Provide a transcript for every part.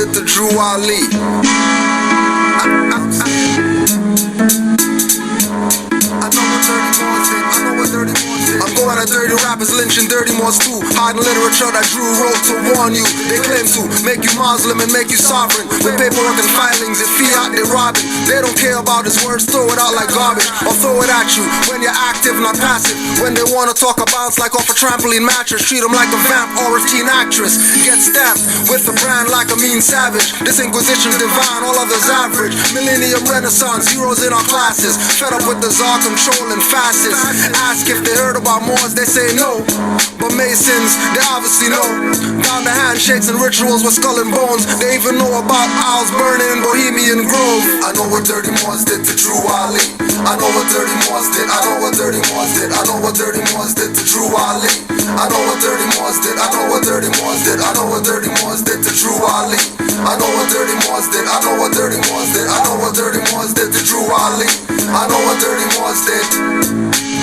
did to Drew Ali. I'm going at dirty rappers, lynching dirty Moors too. Hiding literature that Drew wrote to warn you. They claim to make you Muslim and make you sovereign. With paperwork and filings, if fiat they robbing. They don't care about his words, throw it out like garbage. Or throw it at you when you're active, not passive. When they wanna talk a bounce like off a trampoline mattress. Treat them like a vamp or a teen actress. Get stamped with a brand like a mean savage. This inquisition's divine, all others average. Millennium renaissance, heroes in our classes. Fed up with the czar controlling fascists. Ask if they heard about Moors, they say no. But Masons, they obviously know. Down the handshakes and rituals with skull and bones. They even know about owls burning in Bohemian Grove. I know what dirty Moors did to Drew Ali. I know what dirty Moors did. I know what dirty Moors did. I know what dirty Moors did to Drew Ali. I know what dirty Moors did. I know what dirty Moors did. I know what dirty Moors did to Drew Ali. I know what dirty Moors did. I know what dirty Moors did. I know what dirty Moors did to Drew Ali. I know what dirty Moors did.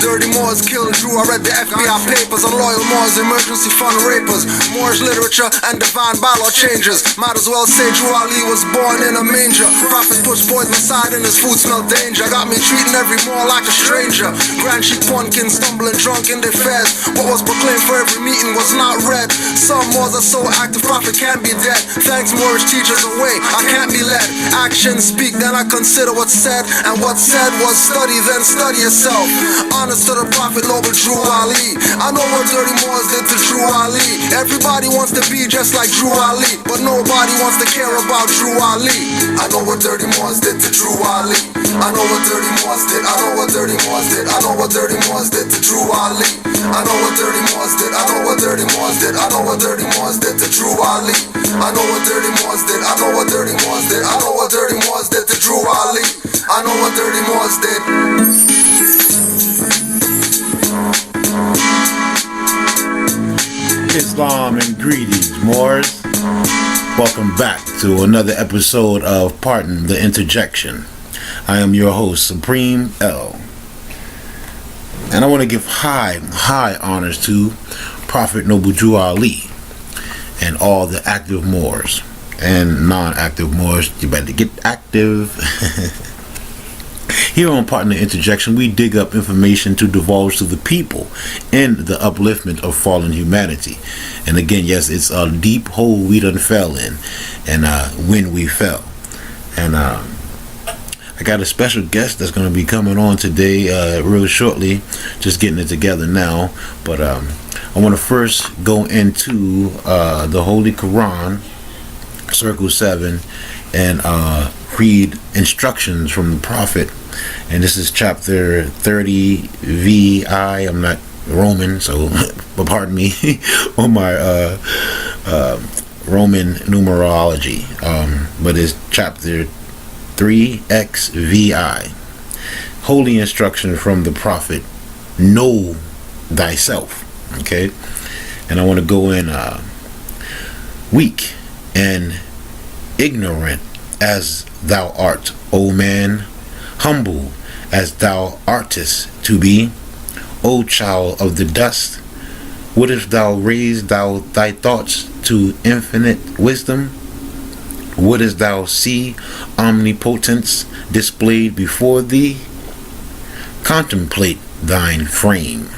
Dirty Moors killed Drew. I read the FBI papers on loyal Moors, emergency fund rapers, Moorish literature and divine bylaw changes. Might as well say Drew Ali was born in a manger. Prophet pushed poison aside and his food smelled danger. Got me treating every Moor like a stranger. Grand Sheik Punkin stumbling drunk in their fairs. What was proclaimed for every meeting was not read. Some Moors are so active, Prophet can't be dead. Thanks Moorish teachers away, I can't be led. Actions speak, then I consider what's said. And what's said was study, then study yourself. Honest to the Prophet noble Drew Ali. I know what dirty Moors did to Drew Ali. Everybody wants to be just like Drew Ali, but nobody wants to care about Drew Ali. I know what dirty Moors did to Drew Ali. I know what dirty Moors did. I know what dirty Moors did. I know what dirty Moors did to Drew Ali. I know what dirty Moors did. I know what dirty Moors did. I know what dirty Moors did to Drew Ali. I know what dirty Moors did. I know what dirty Moors did. I know what dirty Moors did to Drew Ali. I know what dirty Moors did. Islam and greetings, Moors. Welcome back to another episode of Pardon the Interjection. I am your host, Supreme L. And I want to give high honors to Prophet Noble Drew Ali and all the active Moors and non-active Moors. You better get active. Here on Pardon the Interjection, we dig up information to divulge to the people in the upliftment of fallen humanity. And again, yes, it's a deep hole we done fell in, and when we fell. And I got a special guest that's going to be coming on today real shortly, just getting it together now. But I want to first go into the Holy Quran, Circle 7, and read instructions from the Prophet. And this is chapter 30 VI. I'm not Roman, so but pardon me on my Roman numerology. But it's chapter 3XVI. Holy instruction from the Prophet. Know thyself. Okay? And I want to go in weak and ignorant as thou art, O man, humble as thou artest to be, O child of the dust, wouldst thou raise thy thoughts to infinite wisdom? Wouldst thou see omnipotence displayed before thee? Contemplate thine frame.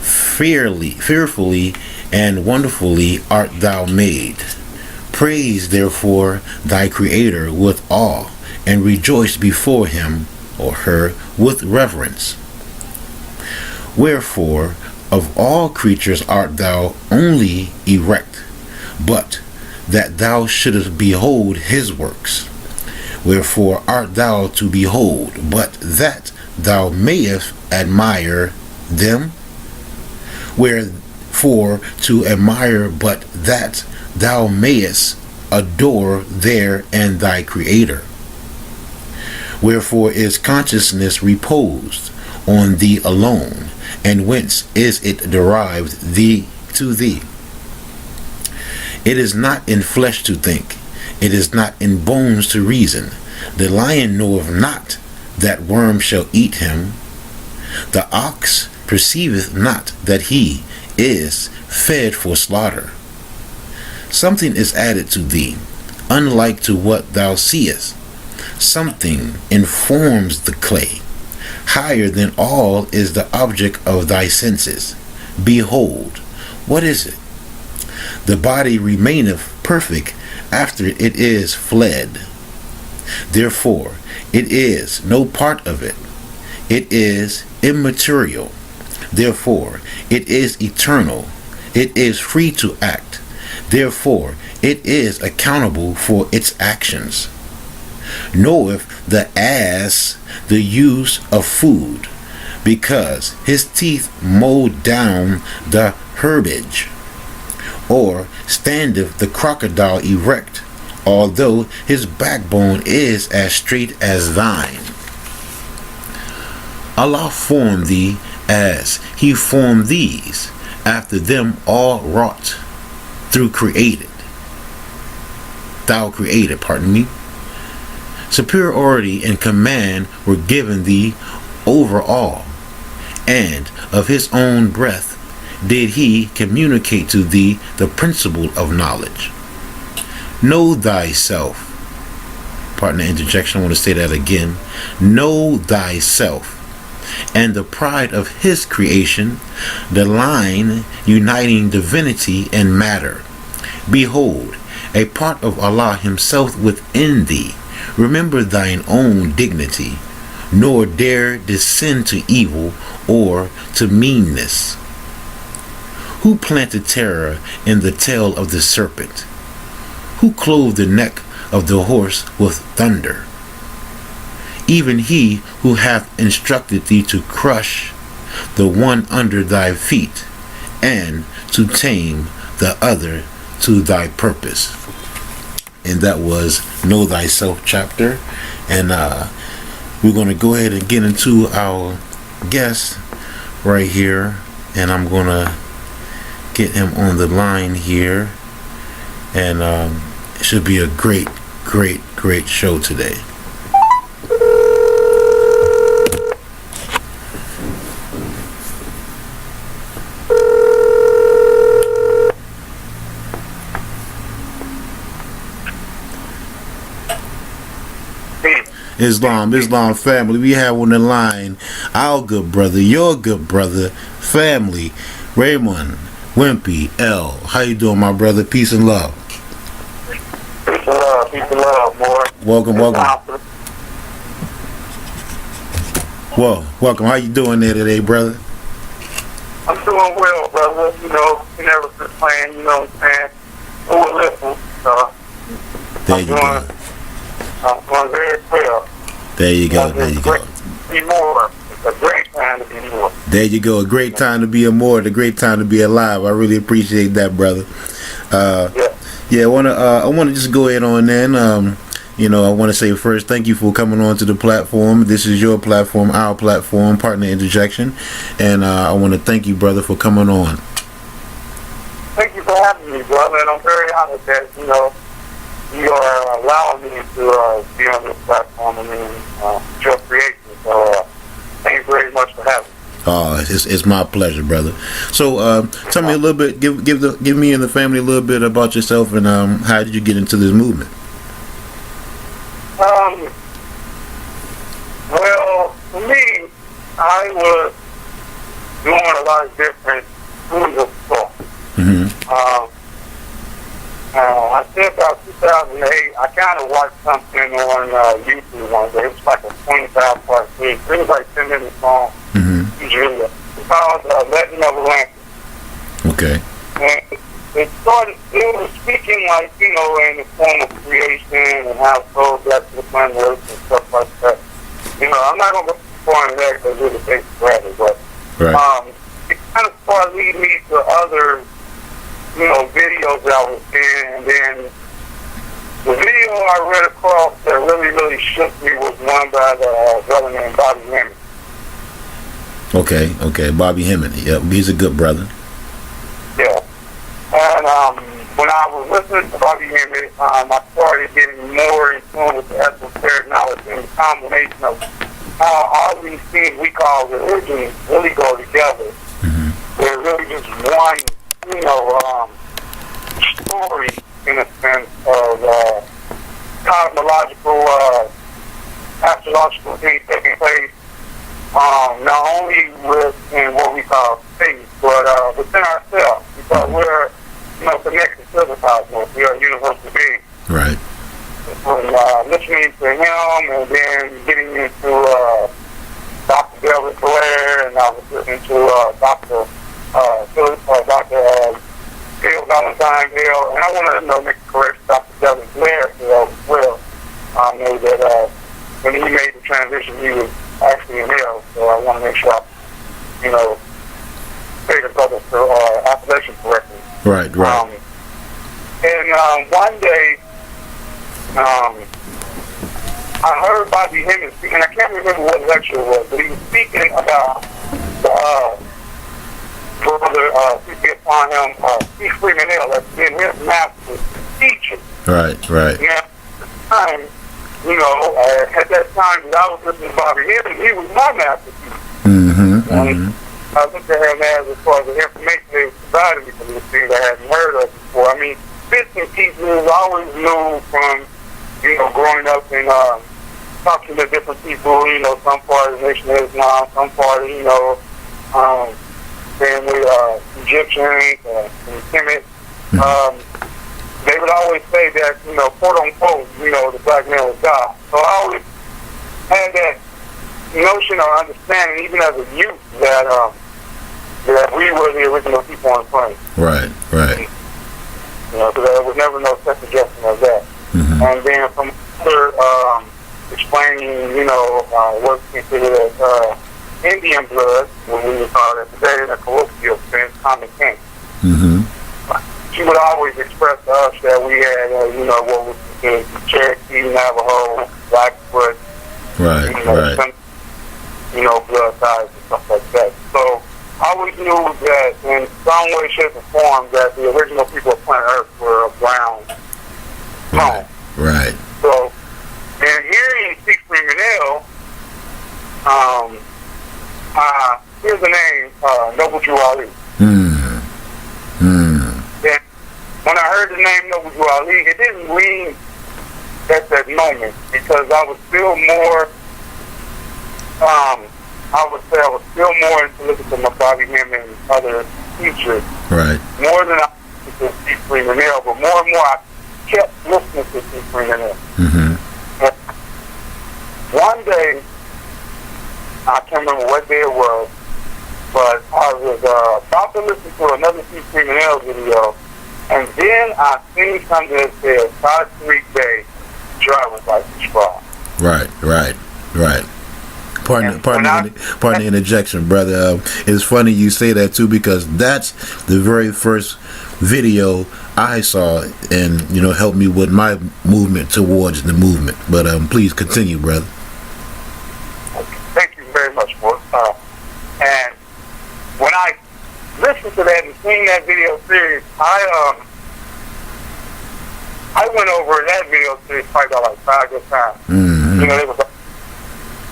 Fearfully and wonderfully art thou made. Praise therefore thy Creator with awe, and rejoice before him or her with reverence. Wherefore of all creatures art thou only erect, but that thou shouldest behold his works. Wherefore art thou to behold, but that thou mayest admire them? Wherefore to admire, but that thou mayest adore there and thy Creator. Wherefore is consciousness reposed on thee alone, and whence is it derived to thee? It is not in flesh to think, it is not in bones to reason. The lion knoweth not that worm shall eat him. The ox perceiveth not that he is fed for slaughter. Something is added to thee, unlike to what thou seest. Something informs the clay. Higher than all is the object of thy senses. Behold, what is it? The body remaineth perfect after it is fled. Therefore, it is no part of it. It is immaterial. Therefore, it is eternal. It is free to act. Therefore, it is accountable for its actions. Knoweth the ass the use of food, because his teeth mow down the herbage? Or standeth the crocodile erect, although his backbone is as straight as thine? Allah formed thee as he formed these, after them all wrought, thou created, pardon me. Superiority and command were given thee over all, and of his own breath did he communicate to thee the principle of knowledge. Know thyself. Pardon the interjection, I want to say that again. Know thyself, and the pride of his creation, the line uniting divinity and matter. Behold, a part of Allah himself within thee. Remember thine own dignity, nor dare descend to evil or to meanness. Who planted terror in the tail of the serpent? Who clothed the neck of the horse with thunder? Even he who hath instructed thee to crush the one under thy feet, and to tame the other to thy purpose. And that was Know Thyself chapter. And we're going to go ahead and get into our guest right here. And I'm going to get him on the line here. And it should be a great show today. Islam family, we have on the line our good brother, your good brother, family, Raymone Wimpye L. How you doing, my brother? Peace and love. Peace and love, Moor. Welcome. Welcome. How you doing there today, brother? I'm doing well, brother. You know, you never been playing, you know what I'm saying? Who will listen? So, there you go. I'm doing very well. There you go. Be more. It's a great time to be more. There you go. A great time to be a more. A great time to be alive. I really appreciate that, brother. Yeah. I wanna just go ahead on then. I want to say first, thank you for coming on to the platform. This is your platform, our platform, Partner Interjection, and I want to thank you, brother, for coming on. Thank you for having me, brother, and I'm very honored that you are allowing me to be on this platform and your creation. So thank you very much for having me. It's my pleasure, brother. So tell me a little bit, give me and the family a little bit about yourself, and how did you get into this movement? Well, for me, I was doing a lot of different schools of thought. I said about 2008, I kind of watched something on YouTube one day. It was like a 25-part series. It was like 10 minutes long. Usually. It's called Legend of Atlantis. Okay. And it was speaking like, in the form of creation and how souls got to the planet Earth and stuff like that. I'm not going to go far into that because it takes forever, but it kind of started leading me to other videos that I was seeing, and then the video I read across that really, really shook me was one by the brother named Bobby Hemmett. Okay, Bobby Hemmett. Yep, he's a good brother. Yeah. And when I was listening to Bobby Hemmett, I started getting more in tune with the esoteric knowledge and the combination of how all these things we call religion really go together. They're really just one, story in a sense of cosmological, astrological things taking place, not only within what we call space, but within ourselves, because we're, connected to the cosmos. We are a universal being. Right. And listening to him, and then getting into Dr. Delvin Blair, and I was listening to Dr. Bill Valentine Hill, and I want to make a correction, Dr. Delvin Blair Hill as well. I know that when he made the transition, he was actually in hell, so I want to make sure I, say the brother's appellation correctly. Right, right. And one day, I heard Bobby Hemmings speak, and I can't remember what lecture it was, but he was speaking about brother, speaking upon him, Steve Freeman Hill, as being his master teacher. Right, right. And at the time, at that time that I was listening to Bobby Hemmings, he was my master teacher. And I looked at him as far as the information they provided me for these things I hadn't heard of before. I mean, bits and pieces I always knew from, growing up and talking to different people, some part of the Nation of Islam, some part of, family, Egyptians, and Kemet. They would always say that, quote unquote, the black man was God. So I always had that notion or understanding, even as a youth, that we were the original people on the planet. Right, right. So there was never no second guessing of that. And then from other explaining, what's considered as Indian blood, when we would call it today in a colloquial sense, common king. She would always express to us that we had, what was considered Cherokee, Navajo, Blackfoot, right. Blood ties and stuff like that. So I always knew that in some way, shape, or form that the original people of planet Earth were of brown tone. Right. So, and hearing Steve Freeman Hill, here's the name, Noble Drew Ali. And when I heard the name Noble Drew Ali, it didn't ring at that moment, because I was still more, I was still more into listening to my Bobby Hemmings and other teachers. Right. More than I listened to Steve Freeman Hill, but more and more I kept listening to Steve Freeman Hill. And one day, I can't remember what day it was, but I was about to listen to another Steve Freeman Hill video, and then I seen something that said 5-3 day driver's license fraud. Right. Pardon the interjection, brother. It's funny you say that too, because that's the very first video I saw, and helped me with my movement towards the movement. But please continue, brother. Thank you very much, Moor. And when I listened to that and seen that video series, I went over that video series probably about like 5 good times. There was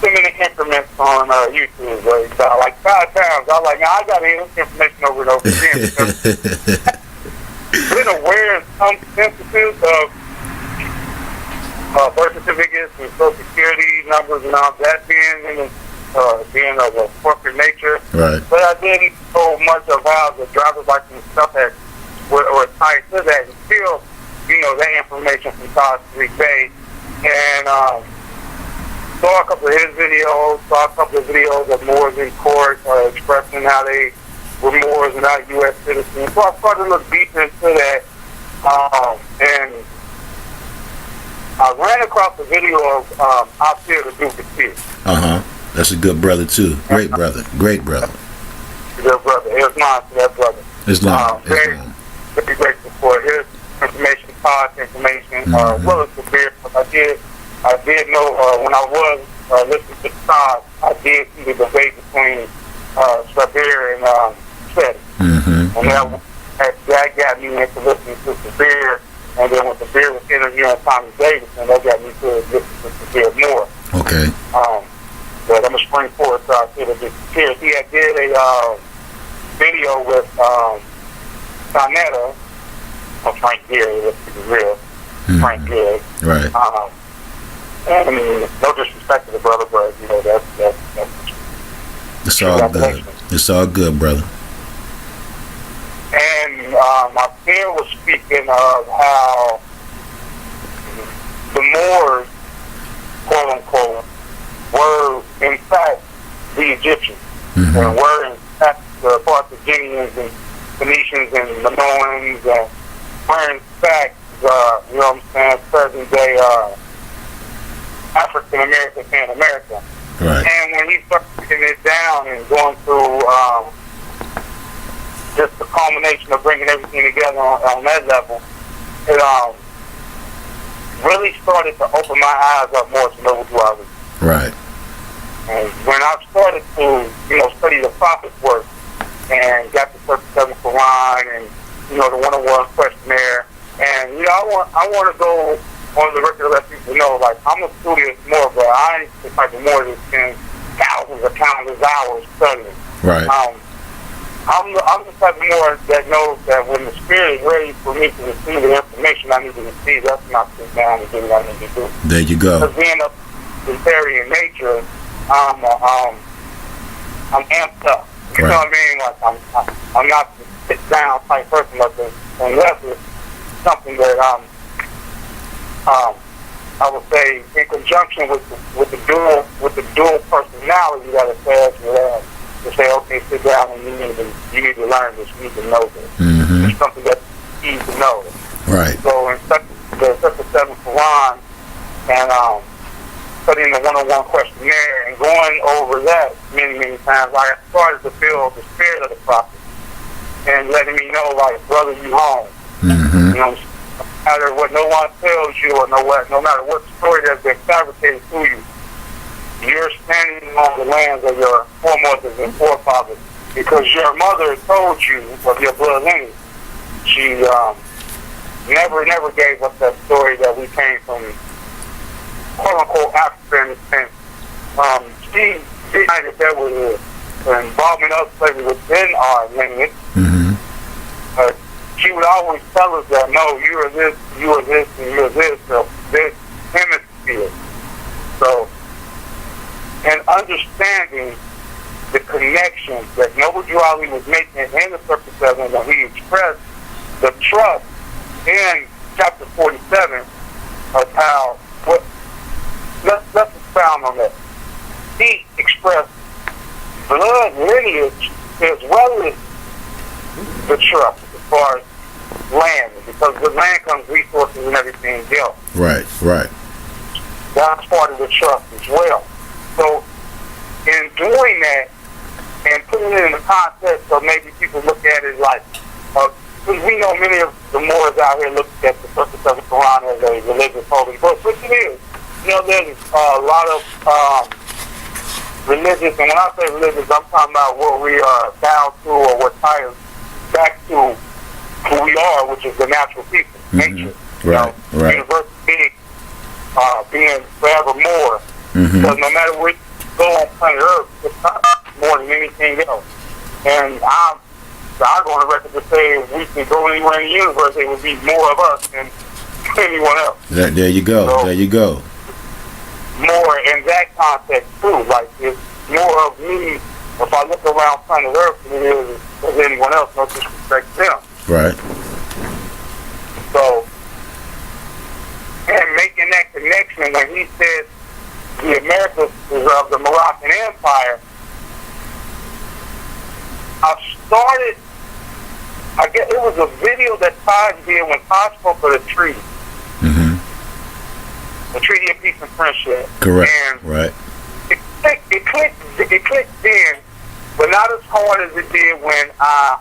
2-minute increments on YouTube, like 5 times. I was like, I got to hear this information over and over again. Been aware in some instances of birth certificates and social security numbers and all that being of a corporate nature. Right. But I didn't know much of how the driver's license stuff were tied to that. And still, that information from Todd Street Bay. And saw a couple of his videos, saw a couple of videos of Moors in court expressing how they were Moors and not U.S. citizens. So I started to look deeper into that. And I ran across a video of Out Here to Do the Kid. That's a good brother too. Great brother. Good brother. Islam to that brother. Islam. Very grateful for his information, Todd's information, as well as the beer. I did know when I was listening to Todd, I did see the debate between Sabir and Seth. And that got me into listening to Sabir. And then when Sabir was interviewing Tommy Davidson, that got me to listen to Sabir more. Okay. But I'm going to spring forward to our city. He had did a video with Donetta, Frank Gehry, let's be real. Frank Gehry. Right. And I mean, no disrespect to the brother, but you know that's It's all good. It's all good, brother. And my peer was speaking of how the Moors, quote unquote, were in fact the Egyptians, and were in fact the Carthaginians and Phoenicians and Minoans, and were in fact, you know what I'm saying, present day African Americans in America. Right. And when he started breaking it down and going through just the culmination of bringing everything together on that level, it really started to open my eyes up more to know who I was. Right. And when I started to, you know, study the prophet's work and got the 37 Quran and, you know, the 101 questionnaire, and, you know, I want to go on the record to let people know, like, I'm a student more, but I ain't the type of more that spends thousands of countless hours studying. Right. I'm the type of more that knows that when the spirit is ready for me to receive the information I need to receive, that's not sit down and do what I need to do. There you go. Because being up in nature, I'm amped up. You know what I mean? Like I'm not the sit down type person, unless it's something that I would say in conjunction with the dual personality that it says to say, okay, sit down and you need to learn this, you need to know this. It's something that's easy to know. Right. So in the 37 Quran and studying the 101 questionnaire and going over that many times, I started to feel the spirit of the prophet and letting me know, like, brother, you home. You know, no matter what no one tells you, or no matter what story that's been fabricated to you, you're standing on the lands of your foremothers and forefathers because your mother told you of your blood lineage. She never gave us that story that we came from, quote unquote, Africa in a sense. She decided that there was an involvement of slavery within our lineage. She would always tell us that, no, you are this, and you are this, so this hemisphere. So, and understanding the connection that Noble Drew Ali was making in the Circle 7 when he expressed the trust in chapter 47 of how, let's expound on that. He expressed blood lineage as well as the trust as far as land, because with land comes resources and everything else. Right. That's part of the trust as well. So, in doing that and putting it in the context of maybe people look at it like, because we know many of the Moors out here look at the Purpose of the Quran as a religious holy book, which it is. You know, there's a lot of religious, and when I say religious, I'm talking about what we are bound to or what ties back to who we are, which is the natural people, nature. Right. Universe being forevermore. Because no matter where you go on planet Earth, it's not more than anything else. And I go on the record to say if we can go anywhere in the universe, there would be more of us than anyone else. There you go. So, there you go. More in that context too. Like it's more of me if I look around planet Earth than it is as anyone else. No disrespect to them. Right. So, and making that connection when he said the Americas is of the Moroccan Empire, I guess it was a video that Taj did when Taj spoke of the treaty. The Treaty of Peace and Friendship. Correct. And right. It clicked then, but not as hard as it did when I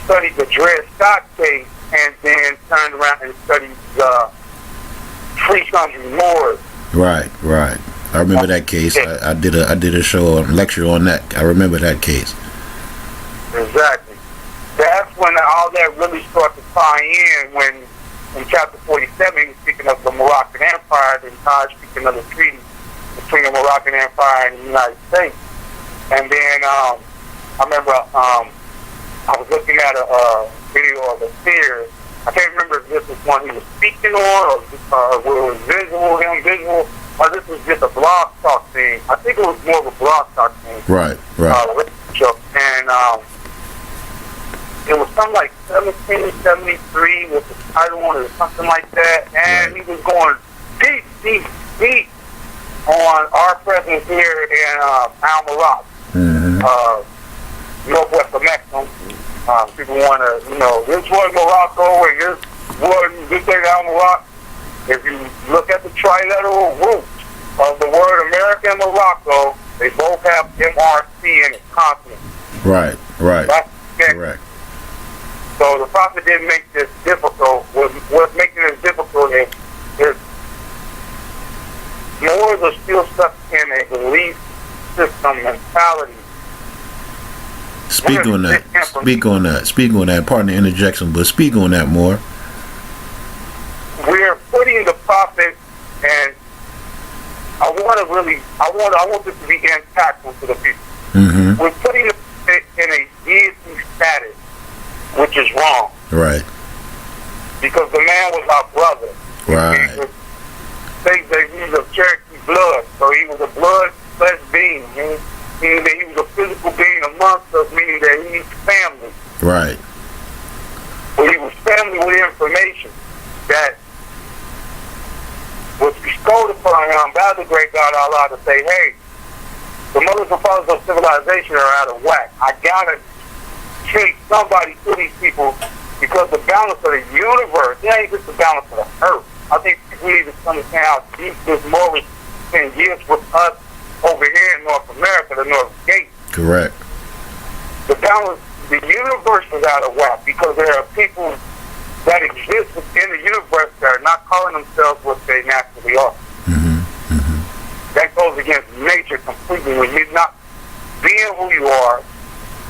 studied the Dred Scott case and then turned around and studied the Free Country Moors. Right. I remember that case. I did a lecture on that. I remember that case. Exactly. That's when all that really started to tie in when in chapter 47 he was speaking of the Moroccan Empire, and Taj speaking of the treaty between the Moroccan Empire and the United States. And then I remember I was looking at a video of a seer I can't remember if this was one he was speaking on, or was him visual, or this was just a blog talk thing. I think it was more of a blog talk thing. Right. And it was something like 1773 with the title on it or something like that. And he was going deep on our presence here in Al-Marak, northwest of Mexico. People want to, this was Morocco and this thing Al-Marak. If you look at the trilateral root of the word America and Morocco, they both have MRC in its consonant. Right. That's Correct. So the prophet didn't make this difficult. What's making this difficult is Moors are still stuck in a belief system mentality. Speak on that. Pardon the interjection, but speak on that more. We're putting the prophet, and I want this to be impactful to the people. Mm-hmm. We're putting the prophet in a deity status, which is wrong. Right. Because the man was our brother. Right. He's of Cherokee blood, so he was a blood-flesh being. Meaning that he was a physical being amongst us, meaning that he's family. Right. But he was family with information that was bestowed upon him by the great God Allah to say, hey, the mothers and fathers of civilization are out of whack. I gotta take somebody to these people because the balance of the universe, it ain't just the balance of the earth. I think people need to understand how deep this Moorish thing is with us over here in North America, the North Gate. Correct. The balance, the universe is out of whack because there are people that exist within the universe that are not calling themselves what they naturally are. That goes against nature completely. When you're not being who you are,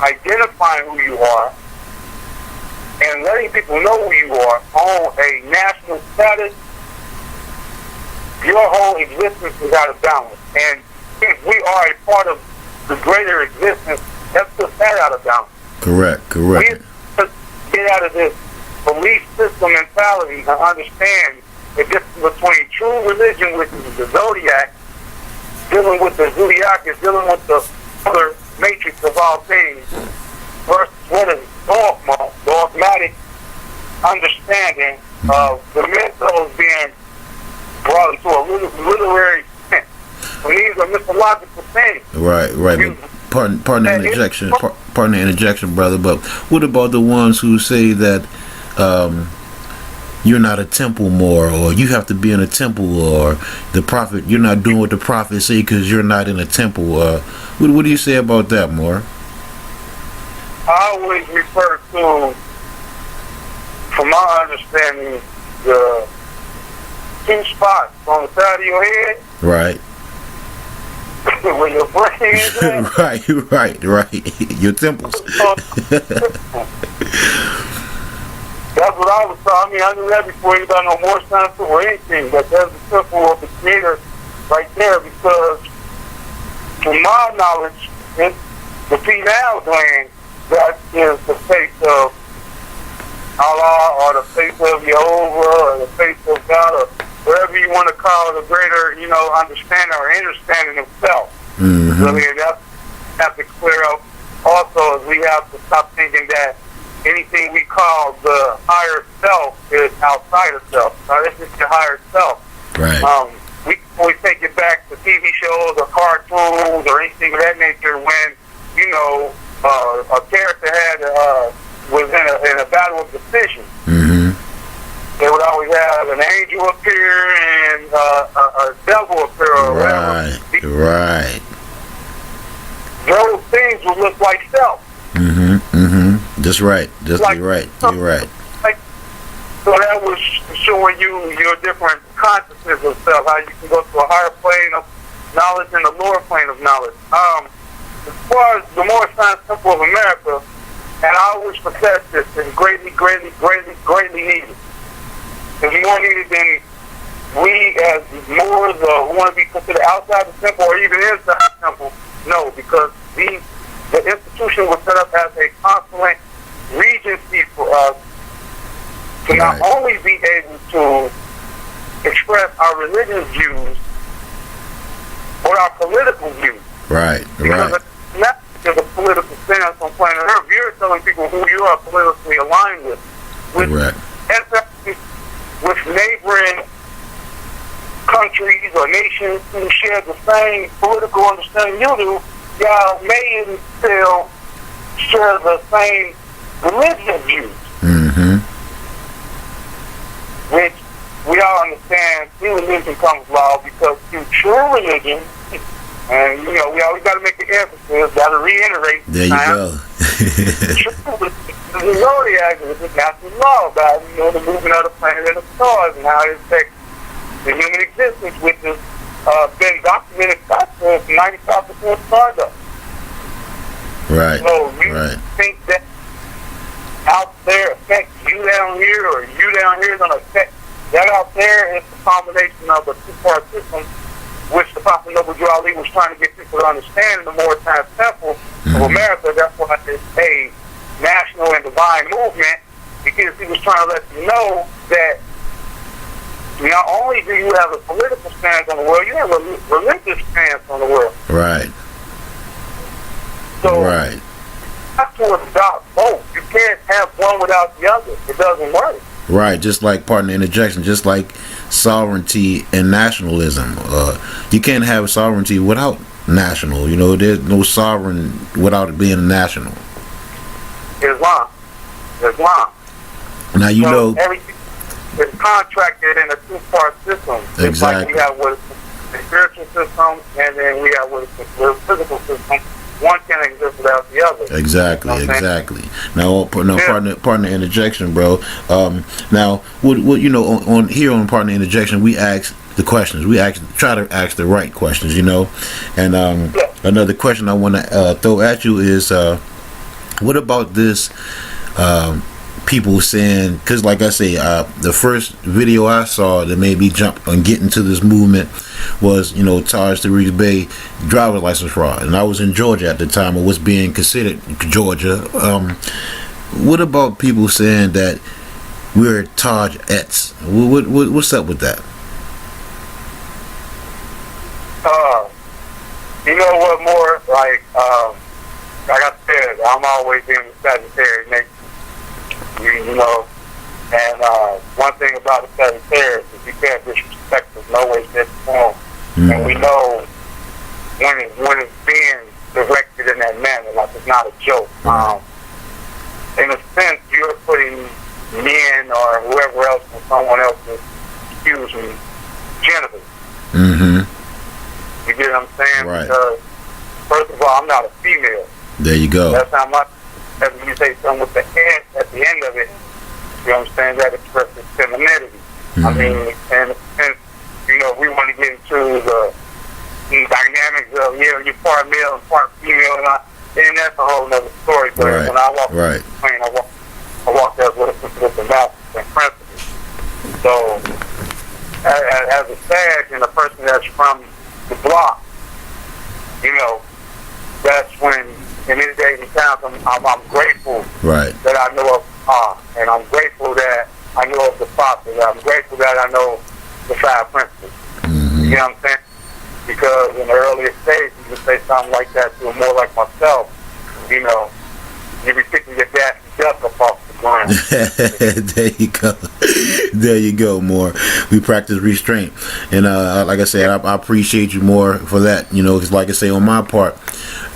identifying who you are, and letting people know who you are on a national status, your whole existence is out of balance. And if we are a part of the greater existence, that's put that out of balance. Correct. We have to get out of this belief system mentality and understand the difference between true religion, which is the zodiac, dealing with the zodiac is dealing with the other matrix of all things, versus what is dogmatic understanding of the mythos being brought into a literary sense. So these are mythological things. Right. Pardon the interjection. Pardon the interjection, brother. But what about the ones who say that you're not a temple more, or you have to be in a temple, or the prophet, you're not doing what the prophet say because you're not in a temple? What do you say about that, Moor? I always refer to, from my understanding, the two spots on the side of your head. Right. Where your brain is at. Right. Your temples. That's what I was taught. I mean, I knew that before anybody no more science or anything, but that's the temple of the Creator right there, because to my knowledge, it's the pineal gland that is the face of Allah, or the face of Jehovah, or the face of God, or whatever you want to call the greater, understanding or understanding himself. Really, and that's have to clear up also, as we have to stop thinking that anything we call the higher self is outside of self. This is the higher self. Right. We always take it back to TV shows or cartoons or anything of that nature when, a character was in a battle of decision. They would always have an angel appear and a devil appear or whatever. Right. Those things would look like self. That's right. You're right. So that was showing you your different consciousness of self, how you can go to a higher plane of knowledge and a lower plane of knowledge. As far as the Moorish Science Temple of America, and I always possess this, is greatly needed. It's more needed than we as Moors who want to be considered outside the temple or even inside the temple. No, because the institution was set up as a consulate regency for us to not only be able to express our religious views, but our political views. Right. Because it's not just a political stance on planet Earth. You're telling people who you are politically aligned with. Correct. With neighboring countries or nations who share the same political understanding you do, y'all may even still share the same religious views. Mm-hmm. Which we all understand through religion comes law, because through true religion, and you know, we always got to make the emphasis, got to reiterate. There you go. The zodiac is a natural law about, you know, the movement of the planet and the stars and how it affects the human existence, which has been documented for 95% stardust. Right. So you think that out there affects you down here, or you down here is going to affect that out there? It's a combination of a two-part system, which the Prophet Noble Ali was trying to get people to understand in the Moor Temple of America. That's why it's a national and divine movement, because he was trying to let you know that not only do you have a political stance on the world, you have a religious stance on the world. Right. So, you have to adopt both. You can't have one without the other. It doesn't work. Right, just like partner interjection, just like sovereignty and nationalism. You can't have sovereignty without national. You know, there's no sovereign without it being national. Islam. Now you know everything is contracted in a two-part system. Exactly. It's like we have what is the spiritual system, and then we have what is the physical system. One can't exist without the other. Exactly, you know exactly. Now, partner interjection, bro. Now, what you know, on here on partner interjection, we ask the questions. We try to ask the right questions, you know. And another question I want to throw at you is, what about this? People saying, because like I say, the first video I saw that made me jump and get into this movement was, you know, Taj Tariq Bey driver's license fraud, and I was in Georgia at the time, or was being considered Georgia. What about people saying that we're Taj-ettes? What's up with that? You know what, more like I said, I'm always in the Sagittarius nature. You know, and one thing about the Sagittarius is you can't disrespect us, no way, shape, or form. And we know when it's being directed in that manner, like it's not a joke. In a sense, you're putting men or whoever else in someone else's, excuse me, genitals. You get what I'm saying? Right. Because, first of all, I'm not a female. There you go. That's how much. When you say something with the head at the end of it, you know what I'm saying, that expresses femininity. I mean, and you know, we want to get into the dynamics of, you know, you're part male and part female, and that's a whole other story. But when I walk the plane, I walk there with the values and principles. So, as a Sag and a person that's from the block, you know, that's when, in his days and times, I'm grateful that I know of Allah, and I'm grateful that I know of the Prophet, and I'm grateful that I know the 5 principles. You know what I'm saying? Because in the earlier stage, you could say something like that to more like myself, you know, you'd be picking your dad's duck up off the ground. There you go, Moor. We practice restraint. And like I said, I appreciate you more for that, you know, because like I say, on my part,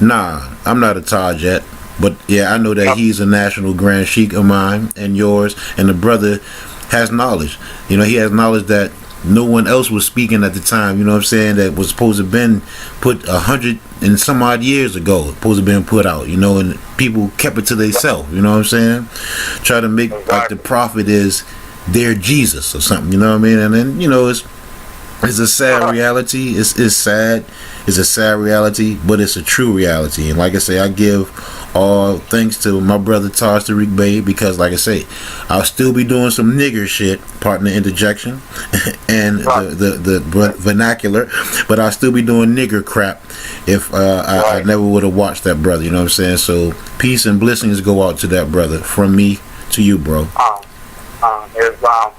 nah, I'm not a Taj-et, but yeah, I know that he's a national Grand Sheik of mine and yours, and the brother has knowledge. You know, he has knowledge that no one else was speaking at the time, you know what I'm saying, that was supposed to have been put 100 and some odd years ago, supposed to have been put out, you know, and people kept it to themselves, you know what I'm saying? Try to make like the prophet is their Jesus or something, you know what I mean? And then, you know, it's a sad reality. It's sad. It's a sad reality, but it's a true reality. And like I say, I give all thanks to my brother Taj Tariq Bey, because like I say, I'll still be doing some nigger shit, partner interjection, and the vernacular, but I'll still be doing nigger crap if I never would have watched that brother, you know what I'm saying? So peace and blessings go out to that brother from me to you, bro. Islam.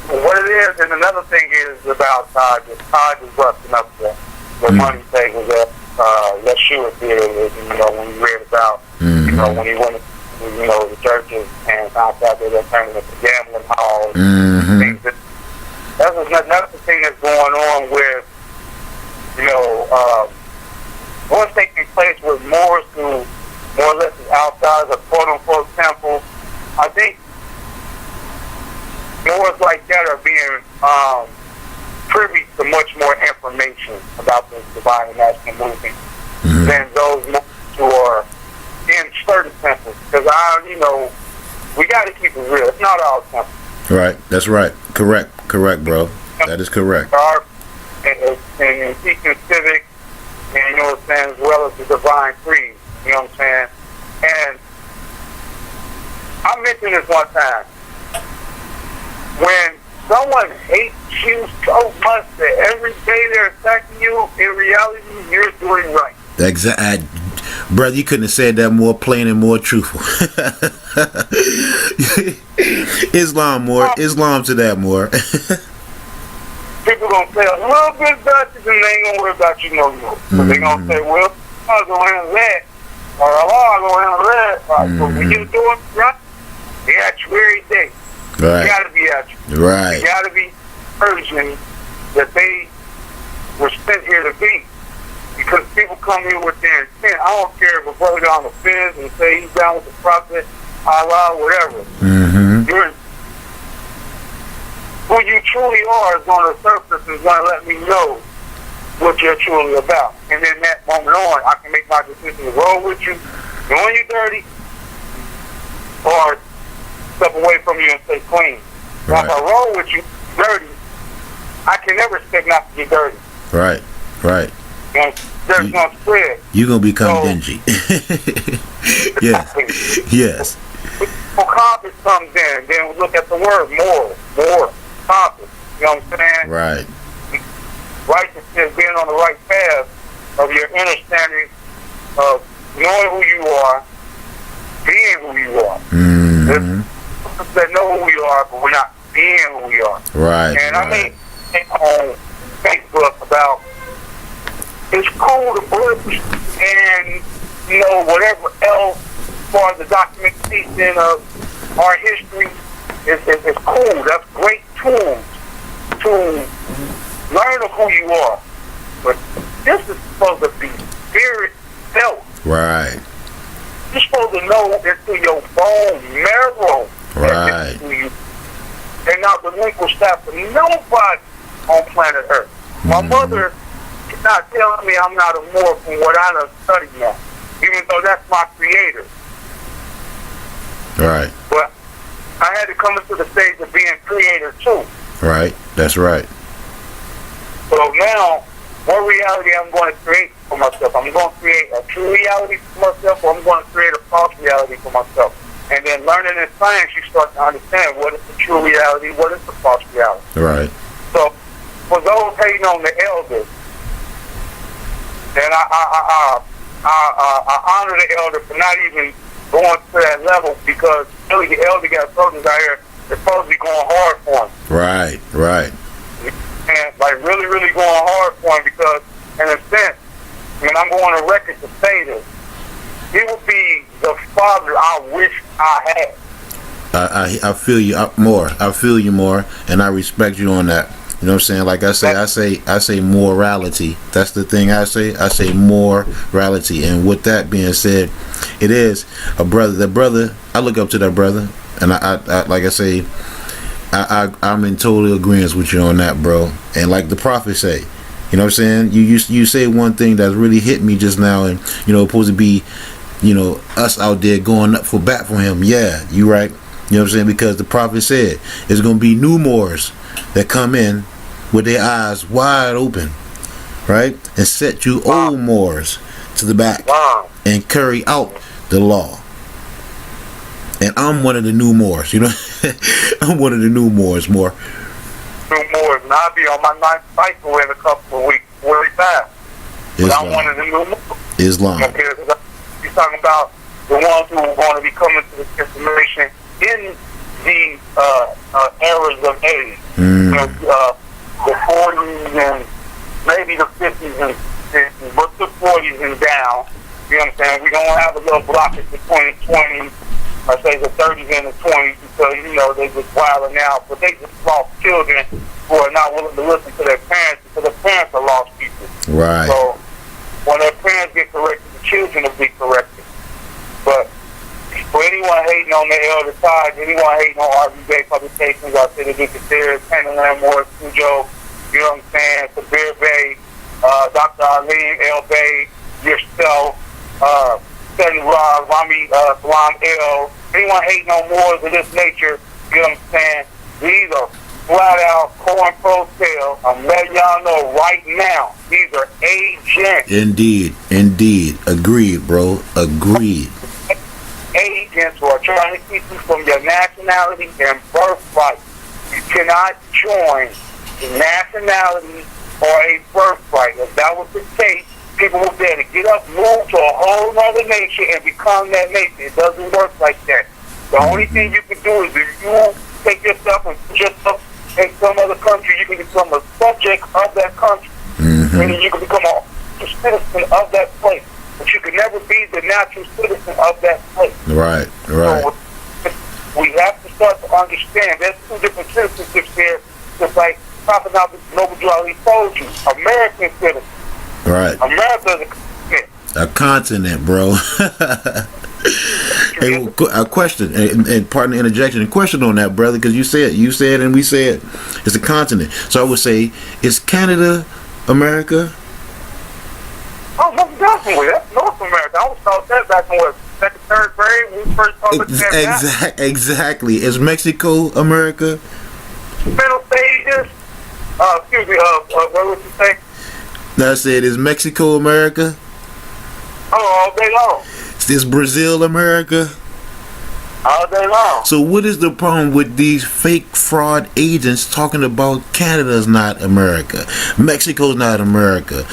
What it is, and another thing is about Taj. Taj is busting up the money tables that Yeshua did. You know, when we read about, you know, when he went to, you know, the churches and found out they were turning into gambling halls. Things that's the thing that's going on with, you know, what's taking place with Moors who more or less is outside of quote-unquote temple. I think Moors like that are being privy to much more information about the divine and national movement than those who are in certain temples. Because you know, we got to keep it real. It's not all temples. Right. That's right. Correct, bro. That is correct. And teaching civics, and you know what I'm saying, as well as the divine creed. You know what I'm saying? And I mentioned this one time. When someone hates you so much that every day they're attacking you, in reality, you're doing right. Exactly. Brother, you couldn't have said that more plain and more truthful. Islam to that more. People gonna say a little bit about you, and they ain't gonna worry about you no more. So they gonna say, well, I'm gonna handle that, or Allah gonna handle that. Right. So when you're doing right, they at you every day. Right. You gotta be at you. Right. You gotta be urging that they were sent here to be. Because people come here with their intent. I don't care if a brother got on the fence and say he's down with the prophet, Allah, whatever. Who you truly are is on the surface is going to let me know what you're truly about. And then that moment on, I can make my decision to roll with you, doing you dirty, or step away from you and stay clean. Right. If I roll with you dirty, I can never expect not to get dirty. Right. And there's no spread. You're going to become dingy. Yes. When compass comes in, then we look at the word more, compass. You know what I'm saying? Right. Righteousness, being on the right path of your understanding of knowing who you are, being who you are. There's people that know who you are, but we're not being who we are. Right. And I mean, on Facebook about it's cool to books and, you know, whatever else as far as the documentation of our history is cool. That's great tools to learn of who you are. But this is supposed to be spirit felt. Right. You're supposed to know into your bone marrow right. that this is who you are. And not relinquish that for nobody on planet Earth. My mother is not telling me I'm not a Moor from what I done studied now, even though that's my creator. Right. But I had to come into the stage of being creator too. Right. That's right. So now, what reality I'm going to create for myself? I'm going to create a true reality for myself, or I'm going to create a false reality for myself. And then learning in science, you start to understand what is the true reality, what is the false reality. Right. So, for those hating on the elders, and I honor the elder for not even going to that level, because really the elder got soldiers out here that's supposed to be going hard for him. Right, right. And like really, really going hard for him, because in a sense, when I'm going on record to say this, he would be the father I wish I had. I feel you more. I feel you more, and I respect you on that. You know what I'm saying? Like I say morality. That's the thing I say. I say morality. And with that being said, it is a brother. The brother, I look up to that brother, and I like I say, I'm in total agreement with you on that, bro. And like the prophet say, you know what I'm saying? You say one thing that's really hit me just now, and you know, supposed to be, you know, us out there going up for bat for him. Yeah, you right. You know what I'm saying? Because the prophet said it's gonna be new Moors that come in with their eyes wide open, right, and set you old Moors to the back and carry out the law. And I'm one of the new Moors, you know. I'm one of the new Moors, more. New Moors, and I'll be on my ninth cycle in a couple of weeks, really fast. But I'm one of the new Moors. Islam. Okay, you're talking about the ones who are going to be coming to this information in these eras of age. You know, the 40s and maybe the 50s and 60s, but the 40s and down. You know what I'm saying? We're going to have a little blockage between the 20s, I say the 30s and the 20s, because, you know, they just wilding out. But they just lost children who are not willing to listen to their parents, because their parents are lost people. Right. So when their parents get corrected, the children will be corrected. But for anyone hating on the Elder Tides, anyone hating on RBJ publications, I say they get considered Penland, Moor, Cujo, you know what I'm saying, Kabir Bay, Dr. Arlene L. Bay, yourself, Teddy Rob, Rami Salam L. Anyone hating on Moors of this nature, you know what I'm saying, these are flat out corn pro tail. I'm letting y'all know right now, these are agents. Indeed. Agreed, bro. Agreed. Agents who are trying to keep you from your nationality and birthright. You cannot join a nationality or a birthright. If that was the case, people would be able to get up, move to a whole other nation and become that nation. It doesn't work like that. The only thing you can do is if you take yourself and put yourself in some other country, you can become a subject of that country. And you can become a citizen of that place. But you can never be the natural citizen of that place. Right. So we have to start to understand there's two different citizenships here. Just like Prophet Noble Ali told you, American citizen. Right. America is a continent, bro. Hey, a question, and pardon the interjection, a question on that, brother, because you said, and we said it's a continent. So I would say, is Canada America? Oh, most definitely. That's North America. I was taught that back in what, second, third grade when we first started looking at that. Exactly. Is Mexico America? Middle stages. Excuse me. What would you say? I said, is Mexico America? Oh, all day long. Is Brazil America? All day long. So what is the problem with these fake fraud agents talking about Canada's not America, Mexico's not America,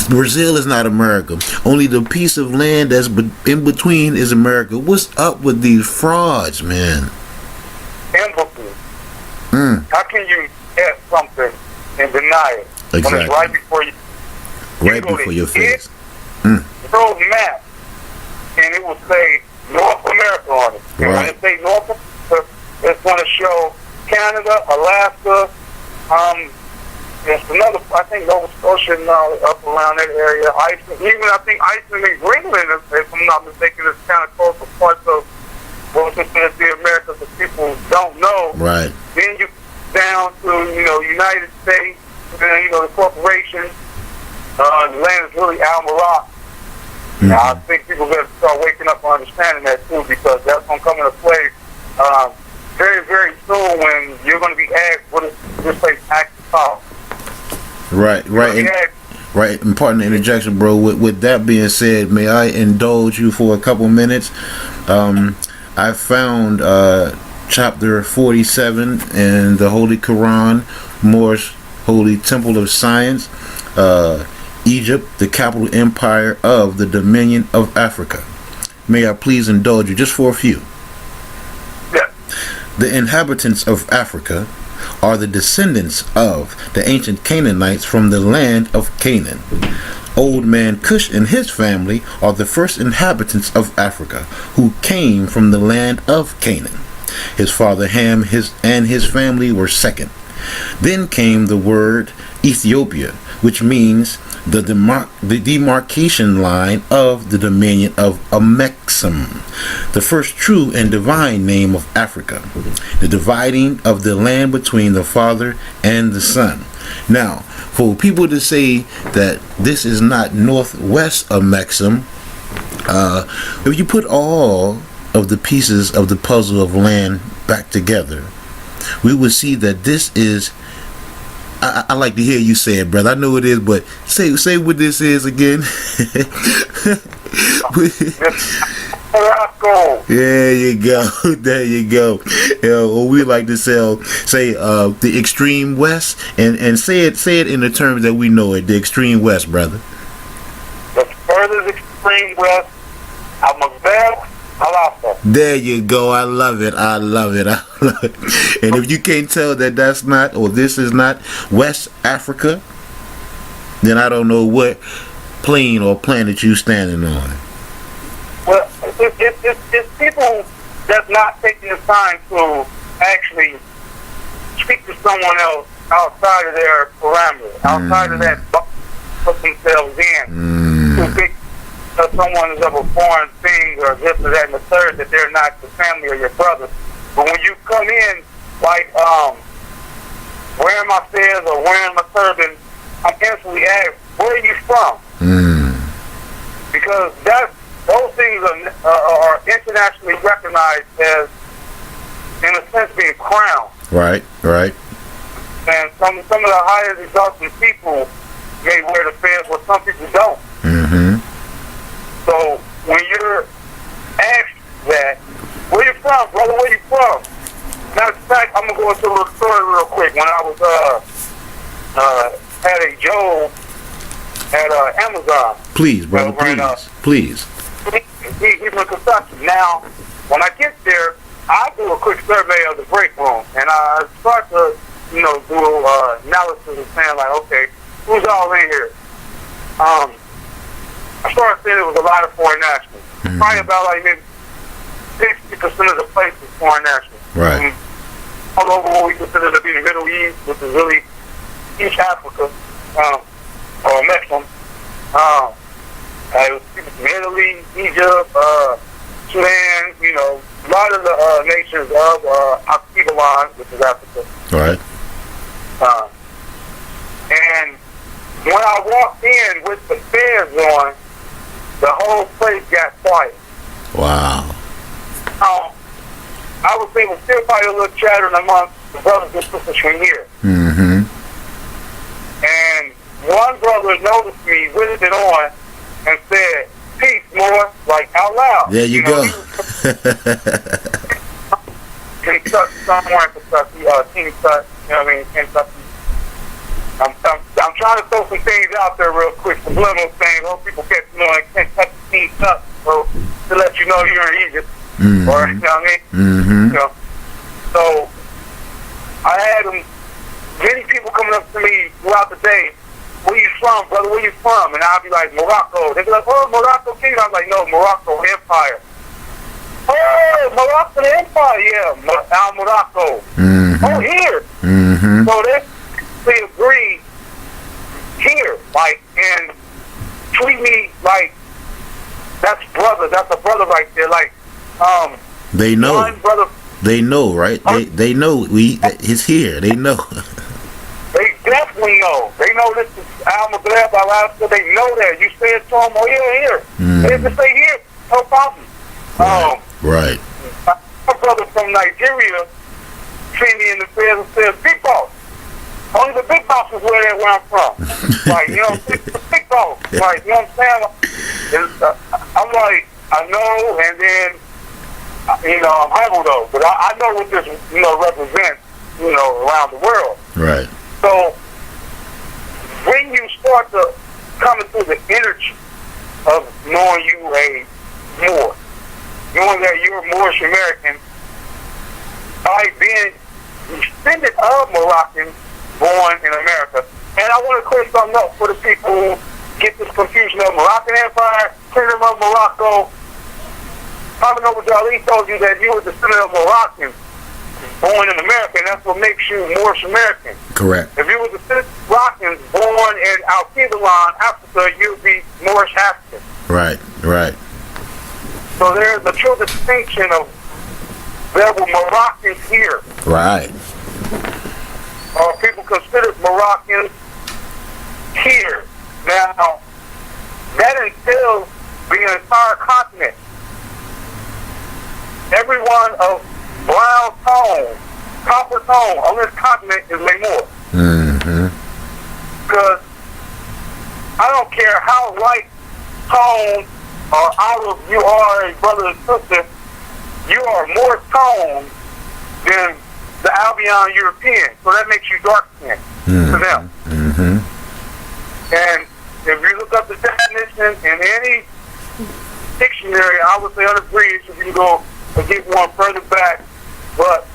Brazil is not America, only the piece of land that's in between is America? What's up with these frauds, man? Empathy. How can you add something and deny it Exactly. when it's right before you? Right before your face. Throw map, and it will say North America on it. And when it say North America, it's going to show Canada, Alaska, there's another, I think Nova Scotia up around that area, Iceland, even I think Iceland and Greenland, if I'm not mistaken, is kind of close to parts of what's considered the Americas that people don't know. Right. Then you down to, United States, the corporations, the land is really Almaroc. Now, I think people better start waking up and understanding that too, because that's going to come into play very, very soon when you're going to be asked what is this place actually called. Right. And pardon the interjection, bro. With that being said, may I indulge you for a couple minutes? I found chapter 47 in the Holy Quran, Moor's Holy Temple of Science, Egypt, the capital empire of the Dominion of Africa. May I please indulge you just for a few? Yeah. The inhabitants of Africa are the descendants of the ancient Canaanites from the land of Canaan. Old man Cush and his family are the first inhabitants of Africa who came from the land of Canaan. His father Ham and his family were second. Then came the word Ethiopia, which means the demarcation line of the dominion of Amexem, the first true and divine name of Africa, the dividing of the land between the Father and the Son. Now, for people to say that this is not northwest Amexem, if you put all of the pieces of the puzzle of land back together, we would see that this is, I like to hear you say it, brother. I know it is, but say what this is again. There you go. There you go. Or we like to say the extreme west, and say it in the terms that we know it. The extreme west, brother. The furthest extreme west, Amazon, Alasa. There you go. I love it. I love it. I love it. And if you can't tell that that's not, or this is not West Africa, then I don't know what plane or planet you standing on. Well, it's people that's not taking the time to actually speak to someone else outside of their parameters, outside of that box put themselves in. To think that someone is of a foreign thing or this or that and the third, that they're not your family or your brother. But when you come in, like wearing my fez or wearing my turban, I'm instantly asked, where are you from? Because those things are internationally recognized as, in a sense, being crowned. Right, right. And some of the highest exalted people may wear the fez, but some people don't. So when you're asked that, where you from, brother? Where you from? Matter of fact, I'm gonna go into a little story real quick. When I was had a job at Amazon. Please, brother, please. He's from Kentucky. Now, when I get there, I do a quick survey of the break room, and I start to, do analysis and saying like, okay, who's all in here? I started saying it was a lot of foreign nationals. Probably about like maybe 60% of the place is foreign nationals. Right. All over what we consider to be the Middle East, which is really East Africa, or Mexico. It was people from Italy, Egypt, Sudan, a lot of the nations of Akibalan, which is Africa. Right. And when I walked in with the fez on, the whole place got quiet. Wow. I was able to still probably a little chatter amongst the brothers and sisters from here. And one brother noticed me with it on and said, peace, Moor, like out loud. There you go. Kentucky, somewhere in Kentucky, Kentucky, Kentucky. I'm trying to throw some things out there real quick, some little things. Hope people get to know like Kentucky King Tut, so to let you know you're in Egypt, or So I had many people coming up to me throughout the day. Where you from, brother? Where you from? And I'll be like, Morocco. They'd be like, oh, Morocco King. I'm like, no, Morocco Empire. Oh, Morocco Empire, yeah, Morocco. Oh, here. So they agree here, like, and treat me like that's a brother right there, like, they know. one brother. They know, right? They know it's here. They know. They definitely know. They know this is Al-Maghreb, Alaska. They know that. You say it to them, oh, yeah, here. They just say here, no problem. Right. My brother from Nigeria seen me in the field and said, big boss. Only the big boss is where I'm from. Like, the big boss. Like, you know what I'm saying? I'm like, I know, and then, I'm humble though. But I know what this, represents, around the world. Right. So when you start to come into the energy of knowing you a Moor, knowing that you're a Moorish American, by being descendant of Moroccans born in America. And I want to clear something up for the people who get this confusion of Moroccan Empire, Kingdom of Morocco. Probably know what Jali told you, that you were descendant of Moroccans born in America, and that's what makes you Moorish American. Correct. If you were descendant of Moroccans born in Al-Kibalan, Africa, you'd be Moorish African. Right. So there's a true distinction of there were Moroccans here. Right. People consider Moroccans here. Now, that entails the entire continent. Everyone of brown tone, copper tone on this continent is Moor. Because I don't care how light tone or olive you are, brother and sister, you are more tone than the Albion European. So that makes you dark skinned to them. And if you look up the definition in any dictionary, I would say unabridged if you go and get one further back. But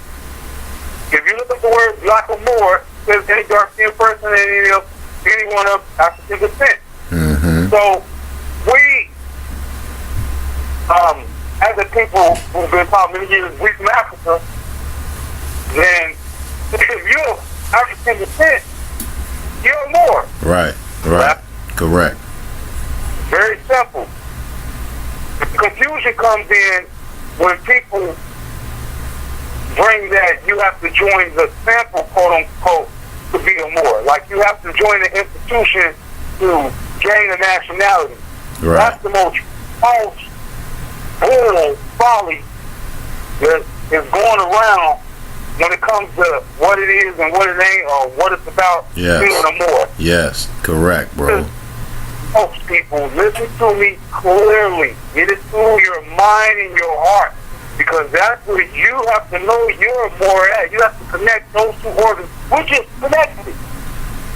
if you look at the word black or Moor, it says any dark-skinned person and anyone of African descent. Mm-hmm. So we, as a people who've been taught many years, we from Africa, then if you're African descent, you're Moor. Right. Correct. Very simple. The confusion comes in when people bring that you have to join the sample, quote unquote, to be a Moor. Like you have to join the institution to gain a nationality. Right. That's the most false, bull, folly that is going around when it comes to what it is and what it ain't, or what it's about being a Moor. Yes, correct, bro. Most people, listen to me clearly. Get it through your mind and your heart, because that's where you have to know you're more at. You have to connect those two organs, which is connected,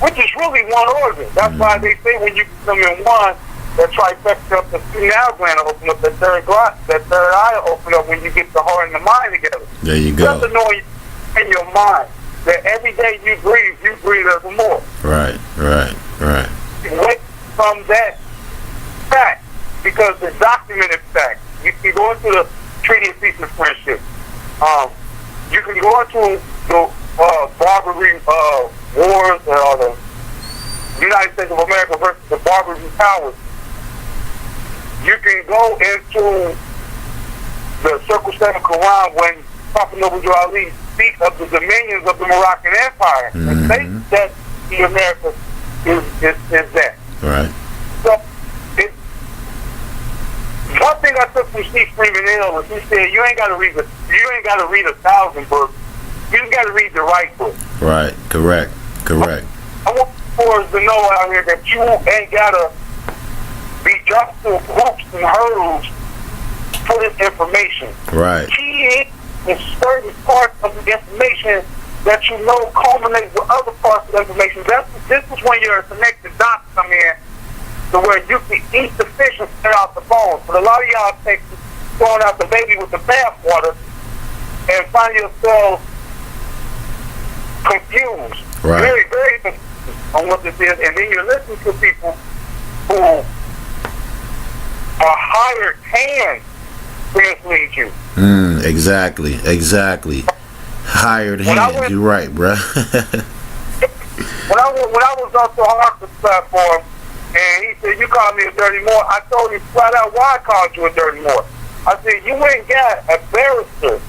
which is really one organ. That's why they say when you put them in one, that trifecta up the pineal gland will open up, that third eye will open up when you get the heart and the mind together. There you go. You have to know in your mind that every day you breathe as a Moor. Right. Wait from that fact, because the documented fact. You can go into the Treaty of Peace and Friendship. You can go into the Barbary wars, or the United States of America versus the Barbary powers. You can go into the Circle 7 Quran when Prophet Noble Ali speaks of the dominions of the Moroccan Empire, and say that the America is that. Right. So, one thing I took from Steve Freeman Hill is he said you ain't got to read 1,000 books. You just got to read the right book. Right. Correct. I want boys to know out here that you ain't got to be jumped through hoops and hurdles for this information. Right. Key is certain parts of the information that you know culminate with other parts of the information. This is when your connected dots come in, to where you can eat the fish and spit out the bones. But a lot of y'all take throwing out the baby with the bathwater and find yourselves confused. Right. Very, very confused on what this is. And then you're listening to people who are hired hands to mislead you. Exactly. Hired hands. You're right, bruh. when I was on the Harper's platform, and he said, you called me a dirty Moor, I told him flat out why I called you a dirty Moor. I said, you ain't got a barrister.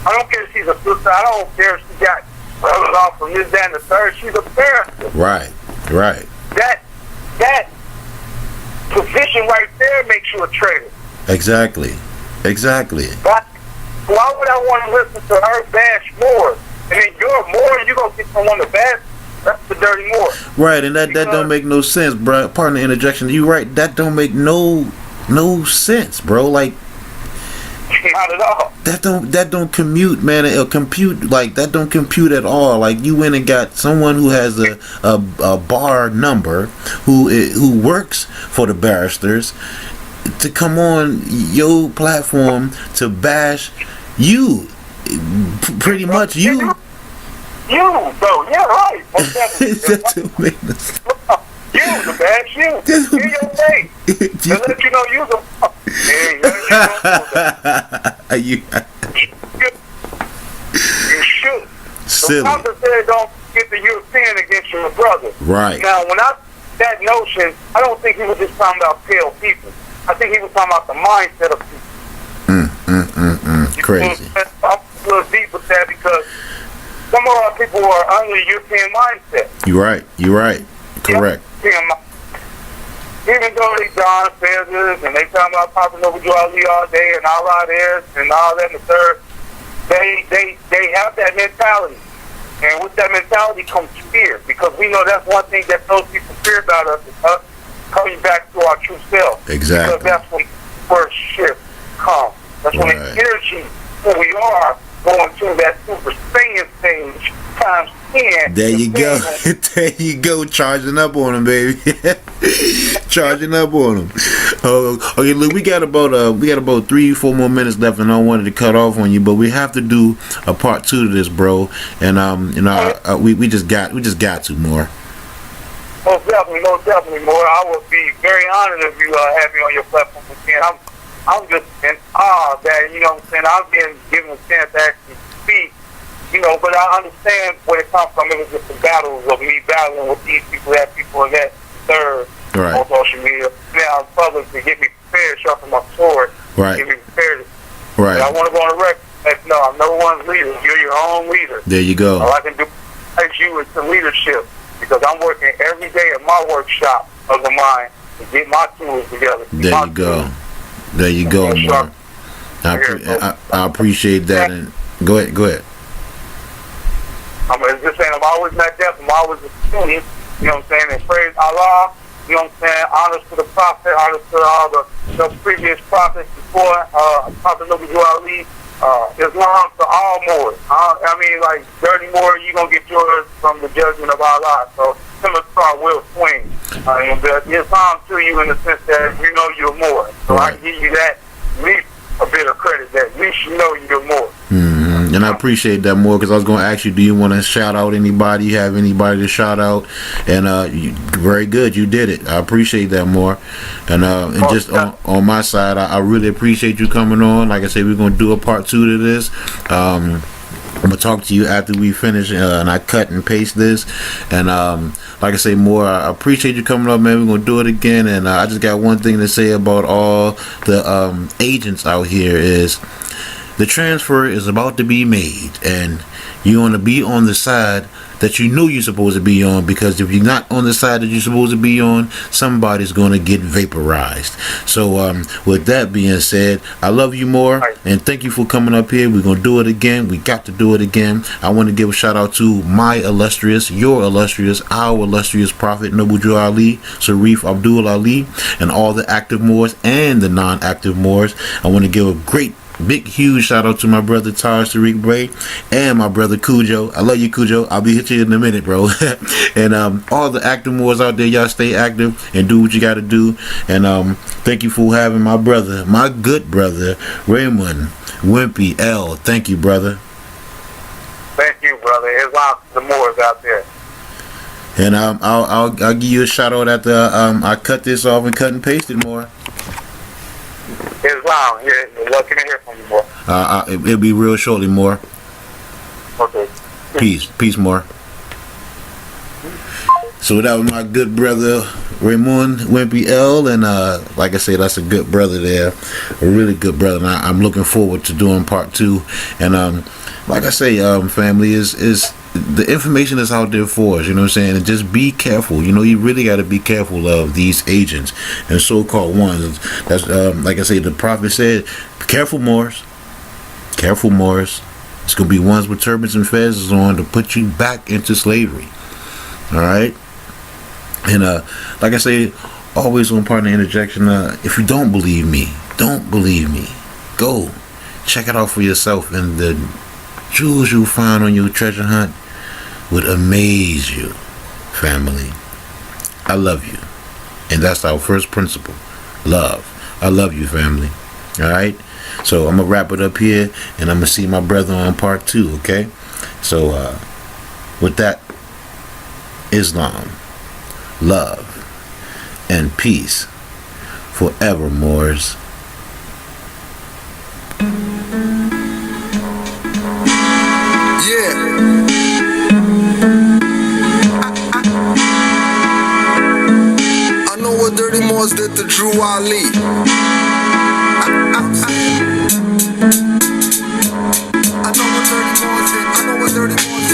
I don't care if she's a sister. I don't care if she got brothers off from this, that, and the third. She's a barrister. Right. That position right there makes you a traitor. Exactly. But why would I want to listen to her bash Moor? And then you're Moor, you're going to get someone to bash? That's the dirty Moor. Right, and that don't make no sense, bro. Pardon the interjection. You right. That don't make no sense, bro. Like, not at all. That don't compute, man. It'll compute like that don't compute at all. Like you went and got someone who has a bar number who works for the barristers to come on your platform to bash you, pretty much you. You, though, yeah, right. That don't make no sense. You, the bash you. You're your name. To let you know you're the you should. Silly. The prophet said don't get the European against your brother. Right. Now, when that notion, I don't think he was just talking about pale people. I think he was talking about the mindset of people. Crazy. I'm a little deep with that because some of our people are under the European mindset. You're right. Correct. Even though they John Fezes and they talking about Papa Noble Ali all day and all out there and all that and the third, they have that mentality. And with that mentality comes fear, because we know that's one thing that those people fear about us, is us coming back to our true self. Exactly. Because that's when the first shift comes. That's when the energy, who we are, going through that Super Saiyan stage times 10. There you go. There you go. Charging up on them, baby. Charging up on them. Oh, okay. Look, we got about 3-4 more minutes left, and I wanted to cut off on you, but we have to do a part 2 to this, bro. And we just got to more. Most definitely, more. I would be very honored if you have me on your platform again. I'm just in awe that, you know what I'm saying, I've been given a chance to actually speak, you know, but I understand where it comes from. It was just the battles of me battling with these people, that third on social media. Now, public to get me prepared, sharpen my sword, get me prepared. Right. And I want to go on the record. No, I'm no one's leader. You're your own leader. There you go. All I can do is you is the leadership, because I'm working every day at my workshop of the mind to get my tools together. There you go. There you go, Moor. I appreciate that. And go ahead. I'm just saying, I'm always not deaf. I'm always a student. You know what I'm saying? And praise Allah. You know what I'm saying? Honors to the Prophet. Honors to all the previous prophets before. Prophet Nabi Ali. Islam to all Moors. I mean, like, dirty Moor, you're going to get yours from the judgment of Allah. So, similar star will swing. And Islam to you in the sense that you know you're Moor. So, I give you that, at least a bit of credit that at least you know you're Moor. Mm-hmm. And I appreciate that, Moor, because I was going to ask you, do you want to shout out anybody? You have anybody to shout out? And very good, you did it. I appreciate that, Moor. And just on my side, I really appreciate you coming on. Like I said, we're going to do a part 2 to this. I'm going to talk to you after we finish and I cut and paste this. And like I say, Moor, I appreciate you coming up, man. We're going to do it again. And I just got one thing to say about all the agents out here is the transfer is about to be made. And you want to be on the side that you knew you're supposed to be on, because if you're not on the side that you're supposed to be on, somebody's going to get vaporized. So with that being said, I love you, Moor, and thank you for coming up here. We're going to do it again. We got to do it again. I want to give a shout out to my illustrious, your illustrious, our illustrious Prophet Nabi Ali, Sharif Abdul Ali, and all the active Moors and the non-active Moors. I want to give a great big huge shout out to my brother Taj Tariq Bray and my brother Cujo. I love you, Cujo. I'll be hitting you in a minute, bro. And all the active Moors out there, y'all stay active and do what you got to do. And thank you for having my brother, my good brother Raymone Wimpye L. Thank you, brother. Thank you, brother. Islam to the Moors out there. And I'll give you a shout out after I cut this off and cut and paste it, Moor. Islam, yeah, lucky to hear from you, Moor. It'll be real shortly, Moor. Okay. Peace, Moor. So that was my good brother Raymone Wimpye L, and like I said, that's a good brother there, a really good brother. And I'm looking forward to doing part 2. And like I say, family is the information is out there for us, you know what I'm saying? And just be careful. You know, you really got to be careful of these agents and so-called ones. That's like I say, the prophet said, careful, Moors. Careful, Moors. It's going to be ones with turbans and fezzes on to put you back into slavery. All right? And like I say, always on Partner Interjection, if you don't believe me, go check it out for yourself, and the jewels you find on your treasure hunt would amaze you, family. I love you, and that's our first principle, love. I love you, family. All right, so I'm gonna wrap it up here, and I'm gonna see my brother on part 2. Okay, so with that, Islam, love, and peace forever, Moors. Dirty Moors did to Drew Ali.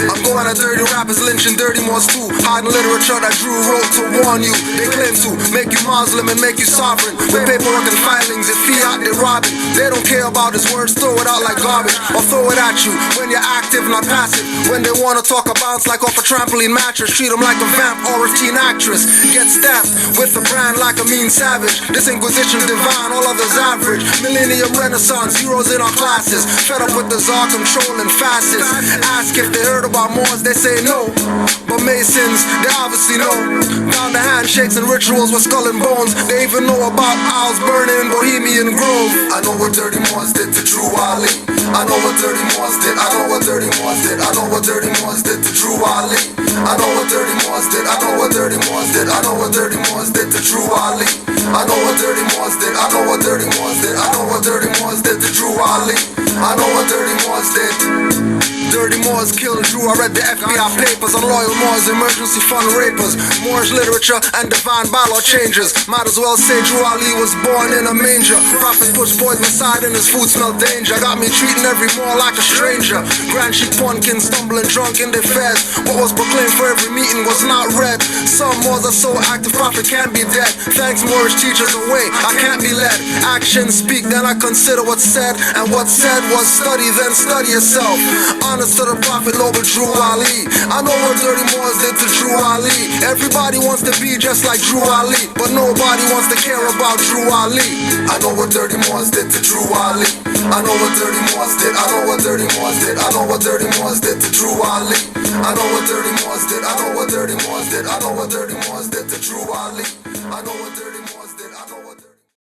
I'm going at dirty rappers, lynching dirty Moors too. Hiding literature that Drew wrote to warn you. They claim to make you Muslim and make you sovereign. With paperwork and filings and fiat they robbing. They don't care about his words, throw it out like garbage, or throw it at you when you're active, not passive. When they wanna talk a bounce like off a trampoline mattress, treat them like a vamp or a teen actress. Get stamped with a brand like a mean savage. This Inquisition's divine, all others average. Millennium Renaissance, heroes in our classes. Fed up with the czar controlling fascists. ask if they heard about Moors, they say no. But Masons, they obviously know. Down the handshakes and rituals with skull and bones. They even know about owls burning in Bohemian Grove. I know what Dirty Moors did to Drew Ali. I know what Dirty Moors did. I know what Dirty Moors did. I know what Dirty Moors did to Drew Ali. I know what Dirty Moors did. I know what Dirty Moors did. I know what Dirty Moors did to Drew Ali. I know what Dirty Moors did. I know what Dirty Moors did. I know what Dirty Moors did to Drew Ali. I know what Dirty Moors did. Dirty Moors killed Drew. I read the FBI papers on loyal Moors, emergency fund rapers, Moorish literature and divine bylaw changes. Might as well say Drew Ali was born in a manger. Prophet pushed poison aside and his food smelled danger. Got me treating every Moor like a stranger. Grand Chief Punkin stumbling drunk in their feds. What was proclaimed for every meeting was not read. Some Moors are so active, Prophet can't be dead. Thanks Moorish teachers away, I can't be led. Actions speak, then I consider what's said. And what's said was study, then study yourself. Honest to the Prophet, noble Drew Ali. I know what Dirty Moors did to Drew Ali. Everybody wants to be just like Drew Ali, but nobody wants to care about Drew Ali. I know what Dirty Moors did to Drew Ali. I know what Dirty Moors did. I know what Dirty Moors did. I know what Dirty Moors did to Drew Ali. I know what Dirty Moors did. I know what Dirty Moors did. I know what Dirty Moors did to Drew Ali. I know what Dirty